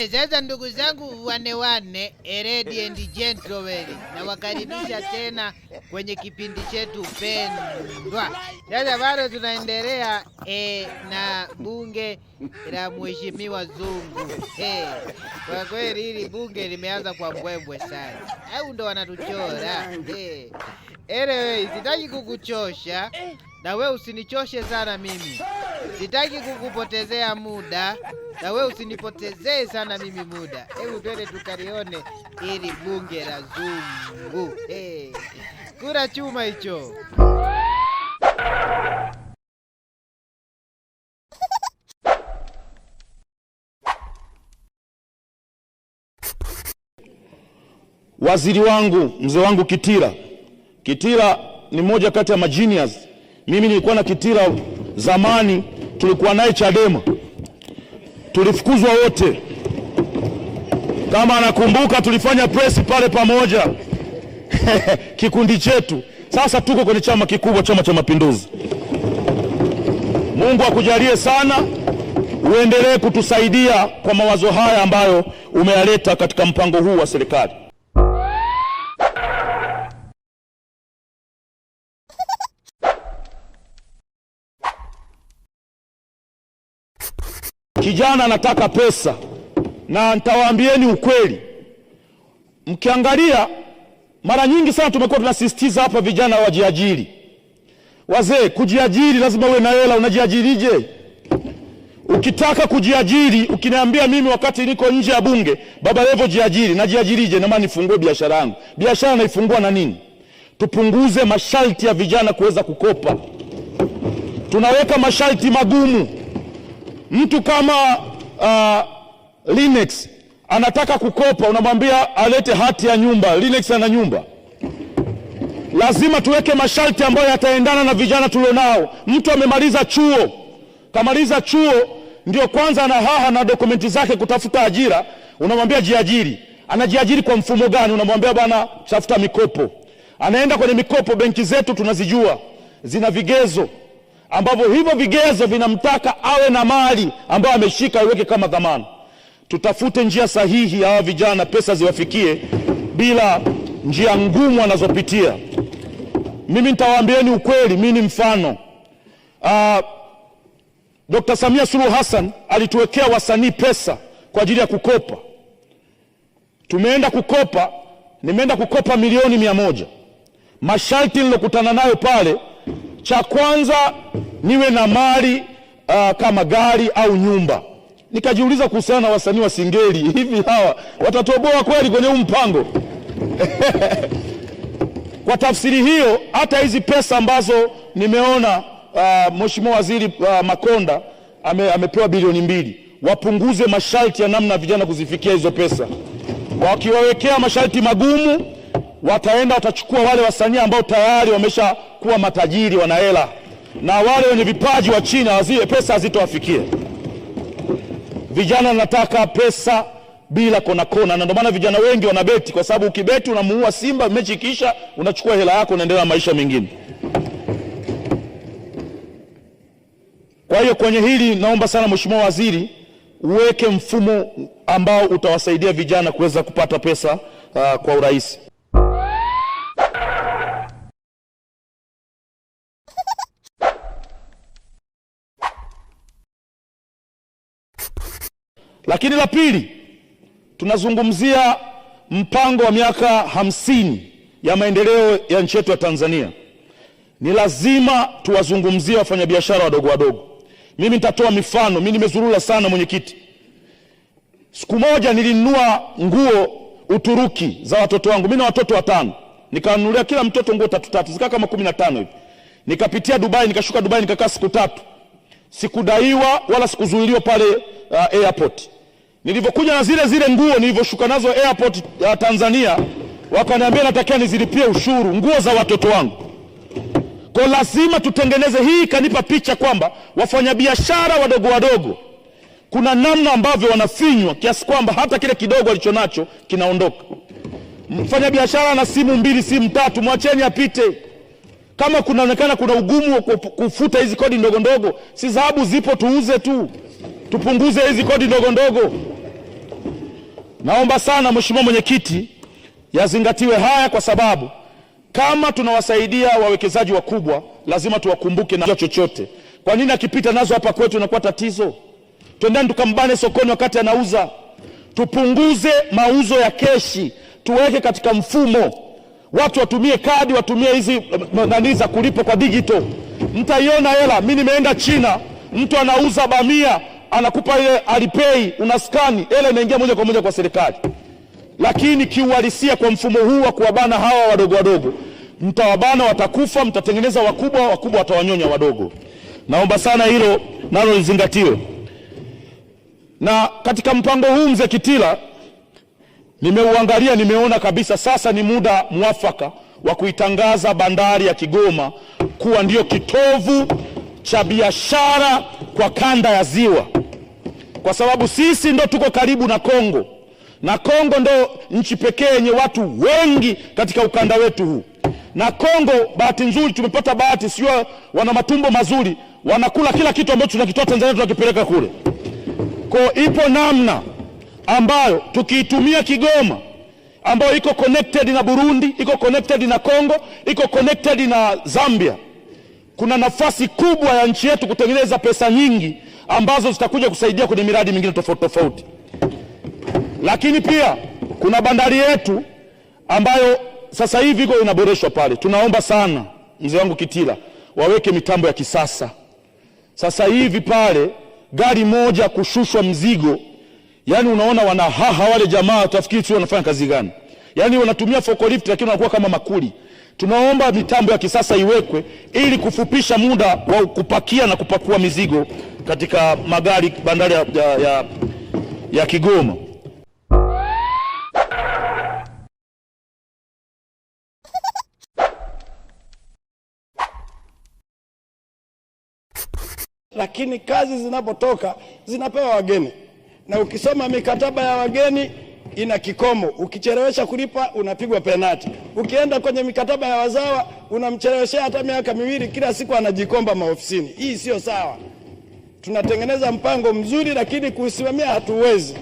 Sasa ndugu zangu wane, ladies and gentlemen, na wakaribisha tena kwenye kipindi chetu pendwa. Sasa bado tunaendelea na bunge la Mheshimiwa Zungu. Kwa kweli hili bunge limeanza kwa mbwembwe sana, au ndo wanatuchora? Anyway, sitaki kukuchosha na we usinichoshe sana mimi. Sitaki kukupotezea muda na we usinipotezee sana mimi muda. Hebu twende tukalione ili bunge la Zungu. Kura chuma hicho. Waziri wangu, mzee wangu Kitila ni mmoja kati ya magenius. Mimi nilikuwa na Kitila zamani, tulikuwa naye Chadema, tulifukuzwa wote. Kama anakumbuka tulifanya press pale pamoja kikundi chetu. Sasa tuko kwenye chama kikubwa, Chama cha Mapinduzi. Mungu akujalie sana, uendelee kutusaidia kwa mawazo haya ambayo umeyaleta katika mpango huu wa serikali. Kijana anataka pesa, na nitawaambieni ukweli. Mkiangalia mara nyingi sana tumekuwa tunasisitiza hapa vijana wajiajiri. Wazee, kujiajiri lazima uwe na hela. Unajiajirije? Ukitaka kujiajiri, ukiniambia mimi wakati niko nje ya bunge, Baba Levo jiajiri, najiajirije? Na maana nifungue biashara yangu. Biashara naifungua na nini? Tupunguze masharti ya vijana kuweza kukopa. Tunaweka masharti magumu. Mtu kama Linux anataka kukopa, unamwambia alete hati ya nyumba. Linux ana nyumba. Lazima tuweke masharti ambayo yataendana na vijana tulionao. Mtu amemaliza chuo, kamaliza chuo, ndio kwanza ana haha na dokumenti zake kutafuta ajira, unamwambia jiajiri. Anajiajiri kwa mfumo gani? Unamwambia bana tafuta mikopo. Anaenda kwenye mikopo. Benki zetu tunazijua, zina vigezo ambavyo hivyo vigezo vinamtaka awe na mali ambayo ameshika iweke kama dhamana. Tutafute njia sahihi hawa vijana pesa ziwafikie bila njia ngumu wanazopitia. Mimi nitawaambieni ukweli, mimi ni mfano. Dr. Samia Suluhu Hassan alituwekea wasanii pesa kwa ajili ya kukopa. Tumeenda kukopa, nimeenda kukopa milioni 100. Masharti nilokutana nayo pale, cha kwanza niwe na mali kama gari au nyumba. Nikajiuliza kuhusiana na wasanii wa Singeli, hivi hawa watatoboa kweli kwenye huu mpango? Kwa tafsiri hiyo, hata hizi pesa ambazo nimeona Mheshimiwa Waziri Makonda amepewa bilioni 2, wapunguze masharti ya namna vijana kuzifikia hizo pesa. Wakiwawekea masharti magumu, wataenda watachukua wale wasanii ambao tayari wamesha kuwa matajiri, wana hela, na wale wenye vipaji wa China zile pesa hazitowafikia. Vijana nataka pesa bila kona kona, na ndio maana vijana wengi wanabeti, kwa sababu ukibeti unamuua Simba, mechi kisha unachukua hela yako unaendelea na maisha mengine. Kwa hiyo kwenye hili naomba sana Mheshimiwa Waziri, uweke mfumo ambao utawasaidia vijana kuweza kupata pesa kwa urahisi. Lakini la pili, tunazungumzia mpango wa miaka 50 ya maendeleo ya nchi yetu ya Tanzania. Ni lazima tuwazungumzie wafanyabiashara wadogo wadogo. Mimi nitatoa mifano. Mimi nimezurura sana, mwenyekiti. Siku moja nilinunua nguo Uturuki za watoto wangu. Mimi na watoto 5. Nikanunulia kila mtoto nguo 3 zika kama 15 hivi. Nikapitia Dubai, nikashuka Dubai, nikakaa siku 3. Sikudaiwa wala sikuzuiliwa pale airport. Nilivyokuja na zile nguo nilivyoshuka nazo airport Tanzania, wakaniambia natakia nizilipie ushuru, nguo za watoto wangu. Kwa lazima tutengeneze hii. Kanipa picha kwamba wafanyabiashara wadogo wadogo kuna namna ambavyo wanafinywa kiasi kwamba hata kile kidogo alichonacho kinaondoka. Mfanyabiashara na simu 2, simu 3, mwacheni apite. Kama kunaonekana kuna ugumu wa kufuta hizi kodi ndogo ndogo, si dhahabu zipo, tuuze tu. Tupunguze hizi kodi ndogo ndogo. Naomba sana Mheshimiwa Mwenyekiti, yazingatiwe haya, kwa sababu kama tunawasaidia wawekezaji wakubwa lazima tuwakumbuke na chochote. Kwa nini akipita nazo hapa kwetu inakuwa tatizo? Twendeni tukambane sokoni wakati anauza. Tupunguze mauzo ya keshi, tuweke katika mfumo. Watu watumie kadi, watumie hizi nani za kulipa kwa digital. Mtaiona hela. Mimi nimeenda China, mtu anauza bamia, anakupa ile Alipay, unaskani, hela inaingia moja kwa moja kwa serikali. Lakini kiuhalisia kwa mfumo huu wa kuwabana hawa wadogo wadogo, mtawabana watakufa, mtatengeneza wakubwa, wakubwa watawanyonya wadogo. Naomba sana hilo nalo lizingatiwe. Na katika mpango huu Mzee Kitila, nimeuangalia, nimeona kabisa sasa ni muda mwafaka wa kuitangaza bandari ya Kigoma kuwa ndio kitovu cha biashara kwa kanda ya Ziwa, kwa sababu sisi ndo tuko karibu na Kongo, na Kongo ndo nchi pekee yenye watu wengi katika ukanda wetu huu. Na Kongo, bahati nzuri, tumepata bahati, sio wana matumbo mazuri, wanakula kila kitu ambacho tunakitoa Tanzania tunakipeleka kule. Kwa ipo namna ambayo tukiitumia Kigoma, ambayo iko connected na Burundi, iko connected na Kongo, iko connected na Zambia, kuna nafasi kubwa ya nchi yetu kutengeneza pesa nyingi ambazo zitakuja kusaidia kwenye miradi mingine tofauti tofauti. Lakini pia kuna bandari yetu ambayo sasa hivi iko inaboreshwa pale. Tunaomba sana mzee wangu Kitila waweke mitambo ya kisasa. Sasa hivi pale gari moja kushushwa mzigo, yani unaona wanahaha wale jamaa, utafikiri tu wanafanya kazi gani? Yani wanatumia forklift lakini wanakuwa kama makuli. Tunaomba mitambo ya kisasa iwekwe ili kufupisha muda wa kupakia na kupakua mizigo katika magari bandari ya Kigoma. Lakini kazi zinapotoka zinapewa wageni, na ukisoma mikataba ya wageni ina kikomo. Ukichelewesha kulipa unapigwa penalti. Ukienda kwenye mikataba ya wazawa unamcheleweshea hata miaka miwili, kila siku anajikomba maofisini. Hii sio sawa. Tunatengeneza mpango mzuri, lakini kusimamia hatuwezi.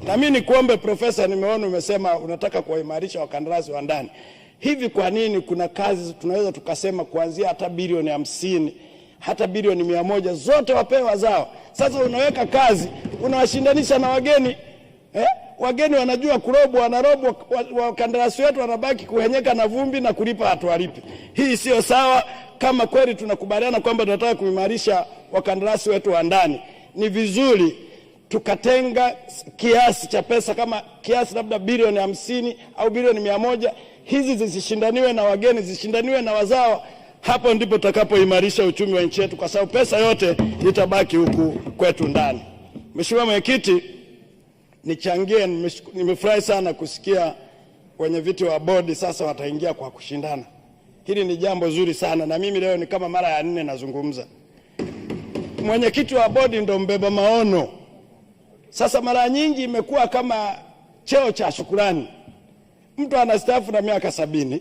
Na mimi nikuombe Profesa, nimeona umesema unataka kuwaimarisha wakandarasi wa ndani. Hivi kwa nini kuna kazi tunaweza tukasema kuanzia hata bilioni 50 hata bilioni 100 zote wapewe wazawa? Sasa unaweka kazi unawashindanisha na wageni. Wageni wanajua kurobwa, wanarobwa, wakandarasi wetu wanabaki kuhenyeka na vumbi na kulipa hatuwalipi. Hii sio sawa. Kama kweli tunakubaliana kwamba tunataka kuimarisha wakandarasi wetu wa ndani, ni vizuri tukatenga kiasi cha pesa, kama kiasi labda bilioni 50 au bilioni 100, hizi zisishindaniwe na wageni, zishindaniwe na wazawa. Hapo ndipo tutakapoimarisha uchumi wa nchi yetu, kwa sababu pesa yote itabaki huku kwetu ndani. Mheshimiwa Mwenyekiti, nichangie, nimefurahi sana kusikia wenye viti wa bodi sasa wataingia kwa kushindana. Hili ni jambo zuri sana, na mimi leo ni kama mara ya 4 nazungumza. Mwenyekiti wa bodi ndo mbeba maono. Sasa mara nyingi imekuwa kama cheo cha shukrani. Mtu anastaafu na miaka 70,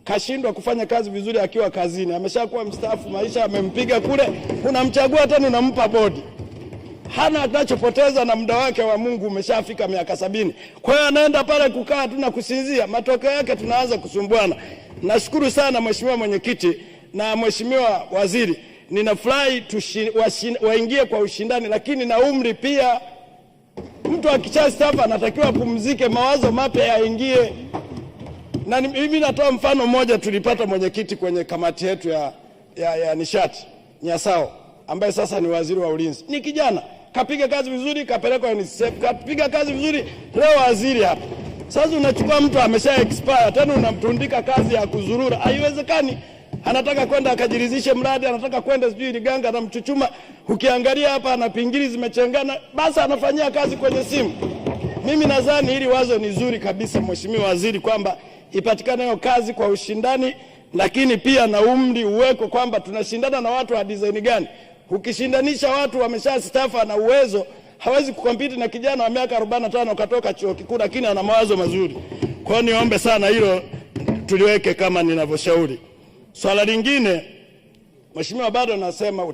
kashindwa kufanya kazi vizuri akiwa kazini, ameshakuwa mstaafu, maisha yamempiga kule, unamchagua tena unampa bodi. Hana atachopoteza na muda wake wa Mungu umeshafika miaka 70. Kwa hiyo anaenda pale kukaa tu na kusinzia, matokeo yake tunaanza kusumbuana. Nashukuru sana Mheshimiwa Mwenyekiti na Mheshimiwa Waziri. Ninafurahi waingie kwa ushindani, lakini na umri pia. Mtu akishastaafu anatakiwa pumzike, mawazo mapya yaingie. Na mimi natoa mfano mmoja. Tulipata mwenyekiti kwenye kamati yetu ya nishati, Nyasao, ambaye sasa ni waziri wa ulinzi. Ni kijana, kapiga kazi vizuri, kapelekwa UNICEF, kapiga kazi vizuri, leo waziri hapa. Sasa unachukua mtu amesha expire, tena unamtundika kazi ya kuzurura. Haiwezekani. Anataka kwenda akajiridhishe mradi, anataka kwenda sijui Liganga na Mchuchuma. Ukiangalia hapa ana pingili zimechengana, basi anafanyia kazi kwenye simu. Mimi nadhani hili wazo ni zuri kabisa Mheshimiwa Waziri, kwamba ipatikane hiyo kazi kwa ushindani, lakini pia na umri uweko, kwamba tunashindana na watu wa design gani. Ukishindanisha watu wameshastaafu na uwezo, hawezi kukompiti na kijana wa miaka 45 katoka chuo kikuu lakini ana mawazo mazuri. Kwa hiyo niombe sana hilo tuliweke kama ninavyoshauri. Swala lingine, Mheshimiwa, bado nasema